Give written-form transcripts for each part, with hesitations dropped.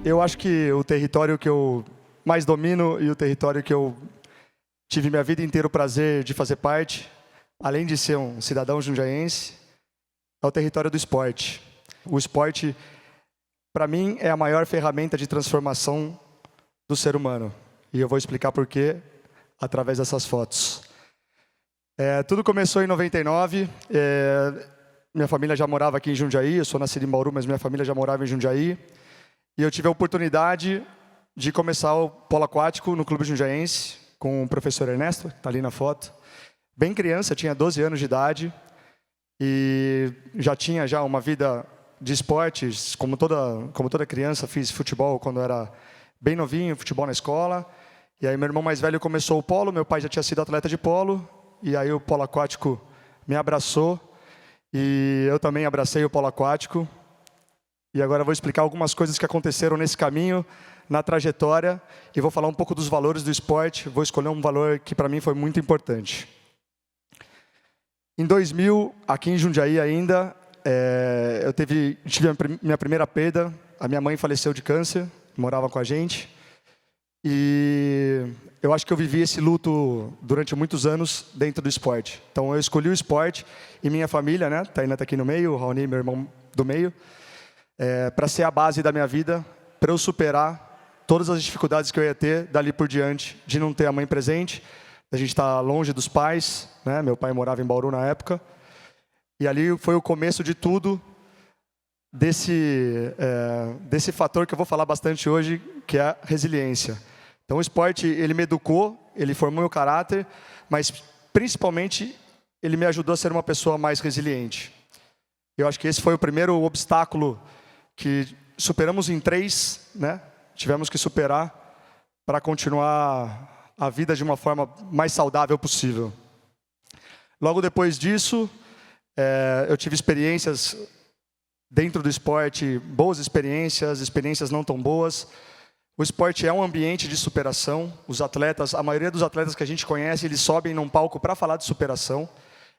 Eu acho que o território que eu mais domino e o território que eu tive minha vida inteira o prazer de fazer parte, além de ser um cidadão jundiaense, é o território do esporte. O esporte, para mim, é a maior ferramenta de transformação do ser humano. E eu vou explicar por quê através dessas fotos. Tudo começou em 99. Minha família já morava aqui em Jundiaí. Eu sou nascido em Bauru, mas minha família já morava em Jundiaí. E eu tive a oportunidade de começar o polo aquático no Clube Jundiaense, com o professor Ernesto, está ali na foto. Bem criança, tinha 12 anos de idade. E já tinha uma vida de esportes, como toda criança. Fiz futebol quando era bem novinho, futebol na escola. E aí meu irmão mais velho começou o polo, meu pai já tinha sido atleta de polo. E aí o polo aquático me abraçou. E eu também abracei o polo aquático. E agora eu vou explicar algumas coisas que aconteceram nesse caminho, na trajetória. E vou falar um pouco dos valores do esporte. Vou escolher um valor que para mim foi muito importante. Em 2000, aqui em Jundiaí ainda, eu tive minha primeira perda. A minha mãe faleceu de câncer, morava com a gente. E eu acho que eu vivi esse luto durante muitos anos dentro do esporte. Então eu escolhi o esporte e minha família, né? Tainá está aqui no meio, o Raoni, meu irmão do meio, para ser a base da minha vida, para eu superar todas as dificuldades que eu ia ter dali por diante, de não ter a mãe presente, a gente está longe dos pais, né? Meu pai morava em Bauru na época. E ali foi o começo de tudo, desse fator que eu vou falar bastante hoje, que é a resiliência. Então o esporte, ele me educou, ele formou meu caráter, mas principalmente ele me ajudou a ser uma pessoa mais resiliente. Eu acho que esse foi o primeiro obstáculo que superamos em 3, né? Tivemos que superar para continuar a vida de uma forma mais saudável possível. Logo depois disso, eu tive experiências dentro do esporte, boas experiências, experiências não tão boas. O esporte é um ambiente de superação. Os atletas, a maioria dos atletas que a gente conhece, eles sobem num palco para falar de superação.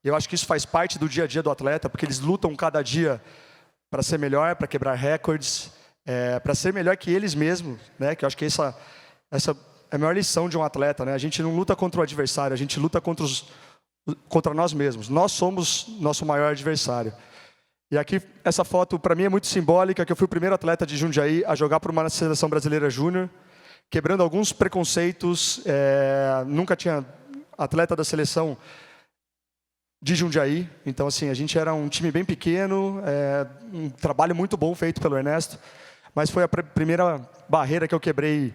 Eu acho que isso faz parte do dia a dia do atleta, porque eles lutam cada dia para ser melhor, para quebrar recordes, para ser melhor que eles mesmos, né? Que eu acho que essa é a maior lição de um atleta, né? A gente não luta contra o adversário, a gente luta contra nós mesmos. Nós somos nosso maior adversário. E aqui, essa foto, para mim, é muito simbólica, que eu fui o primeiro atleta de Jundiaí a jogar por uma seleção brasileira júnior, quebrando alguns preconceitos. Nunca tinha atleta da seleção de Jundiaí. Então, assim, a gente era um time bem pequeno, um trabalho muito bom feito pelo Ernesto, mas foi a primeira barreira que eu quebrei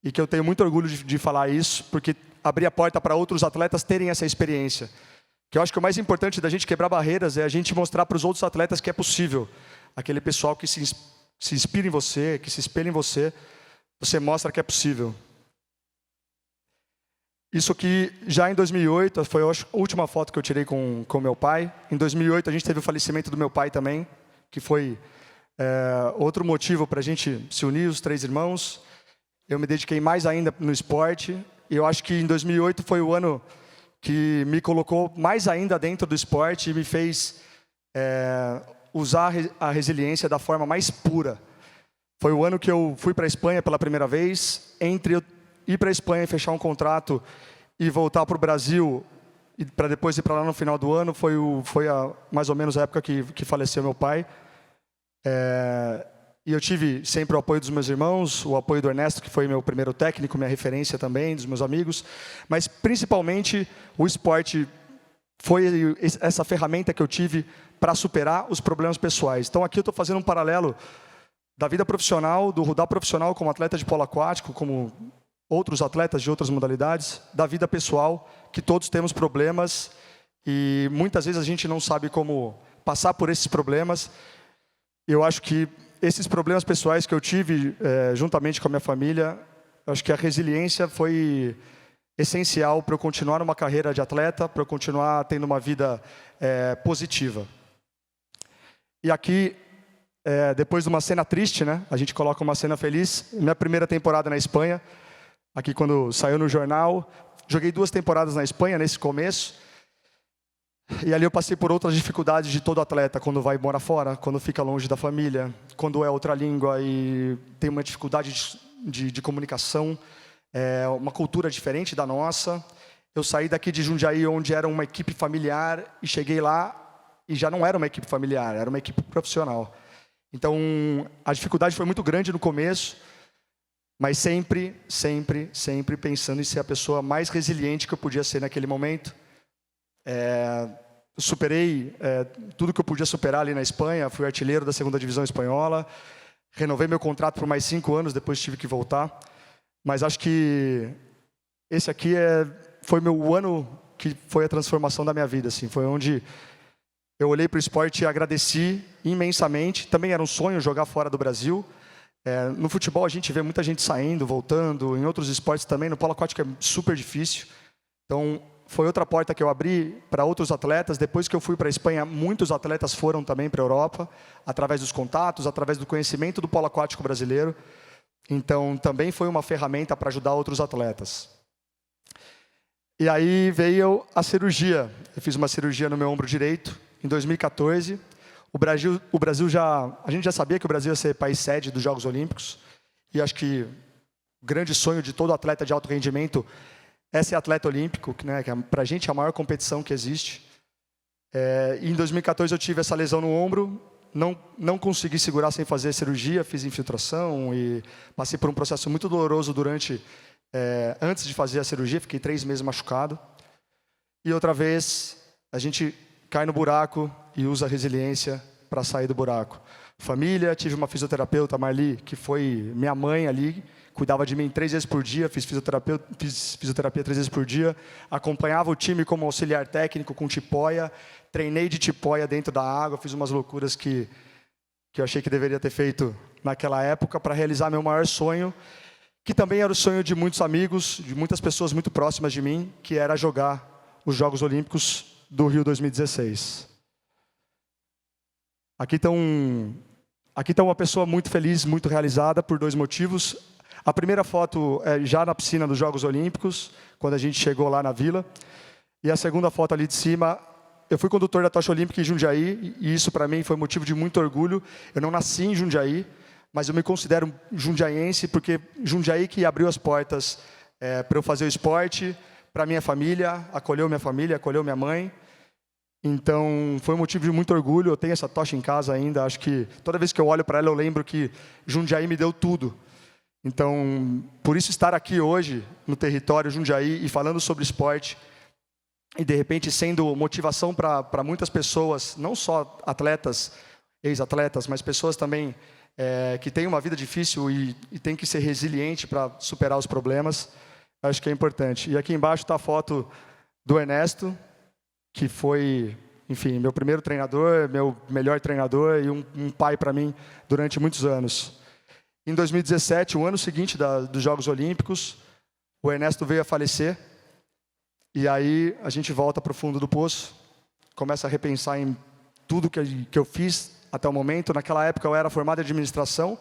e que eu tenho muito orgulho de falar isso, porque abri a porta para outros atletas terem essa experiência. Que eu acho que o mais importante da gente quebrar barreiras é a gente mostrar para os outros atletas que é possível. Aquele pessoal que se inspira em você, que se espelha em você, você mostra que é possível. Isso aqui, já em 2008, foi a última foto que eu tirei com meu pai. Em 2008, a gente teve o falecimento do meu pai também, que foi outro motivo para a gente se unir, os 3 irmãos. Eu me dediquei mais ainda no esporte. E eu acho que em 2008 foi o ano que me colocou mais ainda dentro do esporte e me fez usar a resiliência da forma mais pura. Foi o ano que eu fui para a Espanha pela primeira vez. Entre eu ir para a Espanha e fechar um contrato e voltar para o Brasil, e para depois ir para lá no final do ano, foi mais ou menos a época que faleceu meu pai. E eu tive sempre o apoio dos meus irmãos, o apoio do Ernesto, que foi meu primeiro técnico, minha referência também, dos meus amigos. Mas, principalmente, o esporte foi essa ferramenta que eu tive para superar os problemas pessoais. Então, aqui eu estou fazendo um paralelo da vida profissional, do rodar profissional como atleta de polo aquático, como outros atletas de outras modalidades, da vida pessoal, que todos temos problemas e muitas vezes a gente não sabe como passar por esses problemas. Eu acho que esses problemas pessoais que eu tive, juntamente com a minha família, eu acho que a resiliência foi essencial para eu continuar numa carreira de atleta, para eu continuar tendo uma vida positiva. E aqui, depois de uma cena triste, né, a gente coloca uma cena feliz. Minha primeira temporada na Espanha, aqui quando saiu no jornal, joguei 2 temporadas na Espanha nesse começo. E ali eu passei por outras dificuldades de todo atleta, quando vai morar fora, quando fica longe da família, quando é outra língua e tem uma dificuldade de comunicação, uma cultura diferente da nossa. Eu saí daqui de Jundiaí, onde era uma equipe familiar, e cheguei lá e já não era uma equipe familiar, era uma equipe profissional. Então, a dificuldade foi muito grande no começo, mas sempre, sempre, sempre pensando em ser a pessoa mais resiliente que eu podia ser naquele momento. Superei tudo que eu podia superar ali na Espanha, fui artilheiro da 2ª divisão espanhola, renovei meu contrato por mais 5 anos, depois tive que voltar. Mas acho que esse aqui foi meu ano que foi a transformação da minha vida. Assim, foi onde eu olhei para o esporte e agradeci imensamente. Também era um sonho jogar fora do Brasil. No futebol a gente vê muita gente saindo, voltando. Em outros esportes também, no polo aquático é super difícil. Então, foi outra porta que eu abri para outros atletas. Depois que eu fui para a Espanha, muitos atletas foram também para a Europa, através dos contatos, através do conhecimento do polo aquático brasileiro. Então, também foi uma ferramenta para ajudar outros atletas. E aí veio a cirurgia. Eu fiz uma cirurgia no meu ombro direito, em 2014. A gente já sabia que o Brasil ia ser país sede dos Jogos Olímpicos. E acho que o grande sonho de todo atleta de alto rendimento é ser atleta olímpico, né, que para a gente é a maior competição que existe. E em 2014 eu tive essa lesão no ombro, não consegui segurar sem fazer cirurgia, fiz infiltração e passei por um processo muito doloroso antes de fazer a cirurgia, fiquei 3 meses machucado. E outra vez, a gente cai no buraco e usa a resiliência para sair do buraco. Família, tive uma fisioterapeuta, Marli, que foi minha mãe ali, cuidava de mim 3 vezes por dia, fiz fisioterapia 3 vezes por dia, acompanhava o time como auxiliar técnico com tipóia, treinei de tipóia dentro da água, fiz umas loucuras que eu achei que deveria ter feito naquela época para realizar meu maior sonho, que também era o sonho de muitos amigos, de muitas pessoas muito próximas de mim, que era jogar os Jogos Olímpicos do Rio 2016. Aqui está uma pessoa muito feliz, muito realizada por 2 motivos. A primeira foto é já na piscina dos Jogos Olímpicos, quando a gente chegou lá na vila. E a segunda foto ali de cima, eu fui condutor da tocha olímpica em Jundiaí, e isso para mim foi motivo de muito orgulho. Eu não nasci em Jundiaí, mas eu me considero jundiaense, porque Jundiaí que abriu as portas para eu fazer o esporte, para minha família, acolheu minha mãe. Então, foi um motivo de muito orgulho. Eu tenho essa tocha em casa ainda. Acho que toda vez que eu olho para ela, eu lembro que Jundiaí me deu tudo. Então, por isso estar aqui hoje, no território Jundiaí, e falando sobre esporte, e de repente sendo motivação para muitas pessoas, não só atletas, ex-atletas, mas pessoas também que têm uma vida difícil e têm que ser resiliente para superar os problemas, acho que é importante. E aqui embaixo está a foto do Ernesto, que foi, enfim, meu primeiro treinador, meu melhor treinador e um pai para mim durante muitos anos. Em 2017, o ano seguinte dos Jogos Olímpicos, o Ernesto veio a falecer. E aí a gente volta para o fundo do poço, começa a repensar em tudo que eu fiz até o momento. Naquela época eu era formado em administração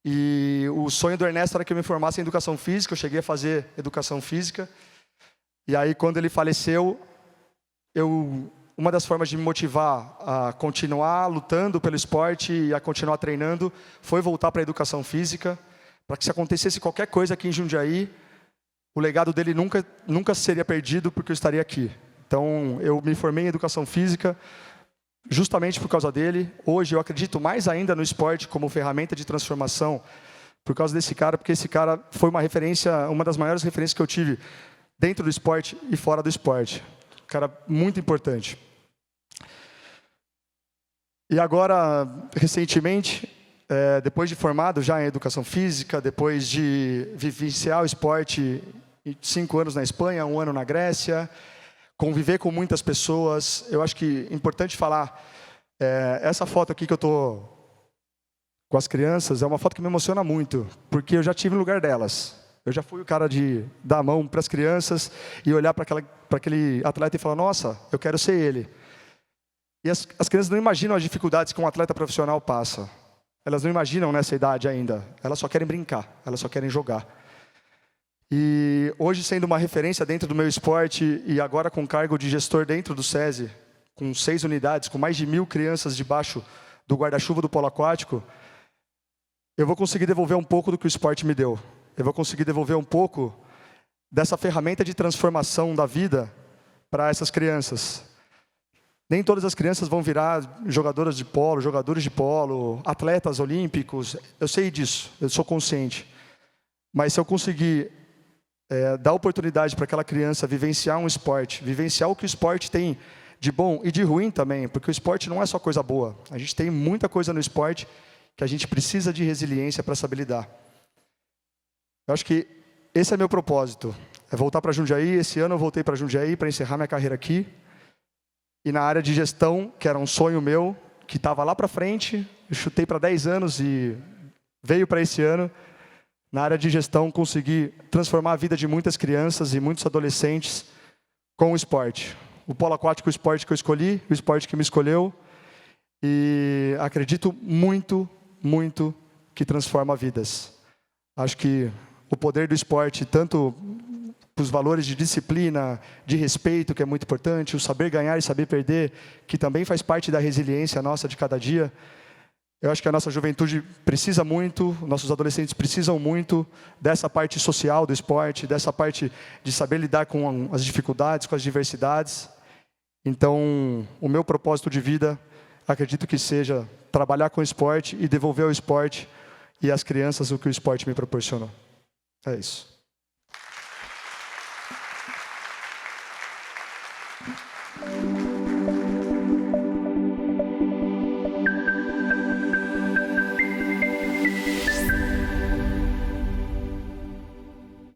e o sonho do Ernesto era que eu me formasse em educação física. Eu cheguei a fazer educação física. E aí quando ele faleceu, uma das formas de me motivar a continuar lutando pelo esporte e a continuar treinando foi voltar para a educação física, para que se acontecesse qualquer coisa aqui em Jundiaí, o legado dele nunca seria perdido porque eu estaria aqui. Então, eu me formei em educação física justamente por causa dele. Hoje eu acredito mais ainda no esporte como ferramenta de transformação por causa desse cara, porque esse cara foi uma das maiores referências que eu tive dentro do esporte e fora do esporte. Cara muito importante. E agora, recentemente, depois de formado já em educação física, depois de vivenciar o esporte 5 anos na Espanha, 1 ano na Grécia, conviver com muitas pessoas, eu acho que é importante falar, essa foto aqui que eu estou com as crianças, é uma foto que me emociona muito, porque eu já tive no lugar delas. Eu já fui o cara de dar a mão para as crianças e olhar para aquele atleta e falar, nossa, eu quero ser ele. E as crianças não imaginam as dificuldades que um atleta profissional passa. Elas não imaginam nessa idade ainda. Elas só querem brincar, elas só querem jogar. E hoje, sendo uma referência dentro do meu esporte e agora com cargo de gestor dentro do SESI, com 6 unidades, com mais de 1.000 crianças debaixo do guarda-chuva do polo aquático, eu vou conseguir devolver um pouco do que o esporte me deu. Eu vou conseguir devolver um pouco dessa ferramenta de transformação da vida para essas crianças. Nem todas as crianças vão virar jogadoras de polo, jogadores de polo, atletas olímpicos. Eu sei disso, eu sou consciente. Mas se eu conseguir dar oportunidade para aquela criança vivenciar um esporte, vivenciar o que o esporte tem de bom e de ruim também, porque o esporte não é só coisa boa. A gente tem muita coisa no esporte que a gente precisa de resiliência para saber lidar. Eu acho que esse é meu propósito, é voltar para Jundiaí. Esse ano eu voltei para Jundiaí para encerrar minha carreira aqui. E na área de gestão, que era um sonho meu, que estava lá para frente, eu chutei para 10 anos e veio para esse ano. Na área de gestão, consegui transformar a vida de muitas crianças e muitos adolescentes com o esporte. O polo aquático é o esporte que eu escolhi, o esporte que me escolheu. E acredito muito, muito que transforma vidas. Acho que o poder do esporte, tanto os valores de disciplina, de respeito, que é muito importante, o saber ganhar e saber perder, que também faz parte da resiliência nossa de cada dia. Eu acho que a nossa juventude precisa muito, nossos adolescentes precisam muito dessa parte social do esporte, dessa parte de saber lidar com as dificuldades, com as diversidades. Então, o meu propósito de vida, acredito que seja trabalhar com o esporte e devolver ao esporte e às crianças o que o esporte me proporcionou. É isso.